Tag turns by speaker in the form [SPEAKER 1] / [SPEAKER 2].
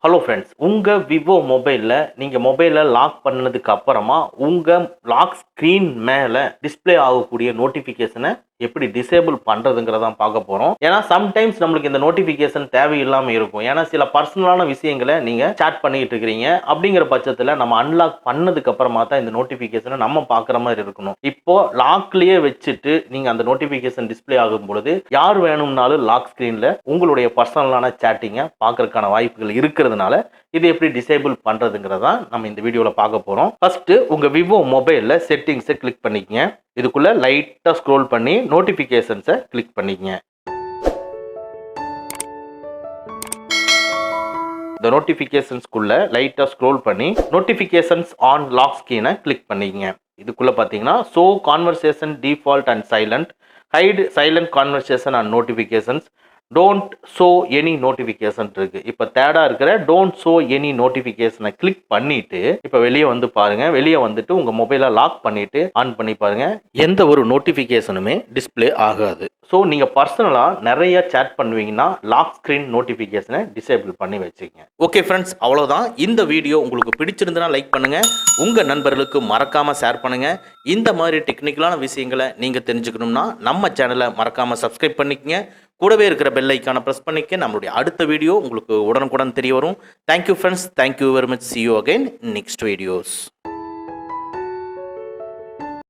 [SPEAKER 1] Hello friends, உங்கள் Vivo மொபைலில் நீங்கள் மொபைலை லாக் பண்ணதுக்கு அப்புறமா உங்கள் லாக் ஸ்க்ரீன் மேலே டிஸ்பிளே ஆகக்கூடிய நோட்டிஃபிகேஷனை எப்படி டிசேபிள் பண்ணுறதுங்கிறதான் பார்க்க போகிறோம். ஏன்னா சம்டைம்ஸ் நம்மளுக்கு இந்த நோட்டிஃபிகேஷன் தேவையில்லாமல் இருக்கும். ஏன்னா சில பர்சனலான விஷயங்களை நீங்கள் சேட் பண்ணிக்கிட்டு இருக்கிறீங்க. அப்படிங்கிற பட்சத்தில் நம்ம அன்லாக் பண்ணதுக்கு அப்புறமா தான் இந்த நோட்டிஃபிகேஷனை நம்ம பார்க்குற மாதிரி இருக்கணும். இப்போ லாக்லேயே வச்சுட்டு நீங்கள் அந்த நோட்டிஃபிகேஷன் டிஸ்பிளே ஆகும் பொழுது யார் வேணும்னாலும் லாக் ஸ்க்ரீனில் உங்களுடைய பர்சனலான சேட்டிங்கை பார்க்கறதுக்கான வாய்ப்புகள் இருக்கிறதுனால இது எப்படி டிசேபிள் பண்றதுங்கிறதா நம்ம இந்த வீடியோல பார்க்க போறோம். ஃபர்ஸ்ட் உங்க விவோ மொபைல்ல செட்டிங்ஸை கிளிக் பண்ணிக்கங்க. இதுக்குள்ள லைட்டா ஸ்க்ரோல் பண்ணி நோட்டிபிகேஷன்ஸை கிளிக் பண்ணிக்கங்க. இந்த நோட்டிபிகேஷன்ஸ்குள்ள லைட்டா ஸ்க்ரோல் பண்ணி நோட்டிபிகேஷன்ஸ் ஆன் லாக் ஸ்கிரீனை கிளிக் பண்ணிக்கங்க. இதுக்குள்ள பாத்தீங்கன்னா show conversation default and silent, hide silent conversation and notifications, don't show any notification இருக்கு. இப்போ தேடா இருக்கிற டோன்ட் ஷோ எனி நோட்டிஃபிகேஷனை கிளிக் பண்ணிட்டு இப்போ வெளியே வந்து பாருங்க. வெளியே வந்துட்டு உங்க மொபைலை லாக் பண்ணிட்டு ஆன் பண்ணி பாருங்க. எந்த ஒரு நோட்டிஃபிகேஷனுமே டிஸ்பிளே ஆகாது. ஸோ நீங்க பர்சனலா நிறைய சேட் பண்ணுவீங்கன்னா லாக் ஸ்கிரீன் நோட்டிஃபிகேஷனை டிசேபிள் பண்ணி வச்சுக்கங்க. ஓகே ஃப்ரெண்ட்ஸ், அவ்வளோதான். இந்த வீடியோ உங்களுக்கு பிடிச்சிருந்தனா லைக் பண்ணுங்க, உங்க நண்பர்களுக்கு மறக்காம ஷேர் பண்ணுங்க. இந்த மாதிரி டெக்னிக்கலான விஷயங்களை நீங்க தெரிஞ்சுக்கணும்னா நம்ம சேனலை மறக்காம சப்ஸ்கிரைப் பண்ணிக்கங்க. கூடவே இருக்கிற பெல் ஐக்கானை ப்ரெஸ் பண்ணிக்க. நம்மளுடைய அடுத்த வீடியோ உங்களுக்கு உடனுக்குடன் தெரிய வரும். Thank you friends, thank you very much. see you again in next videos.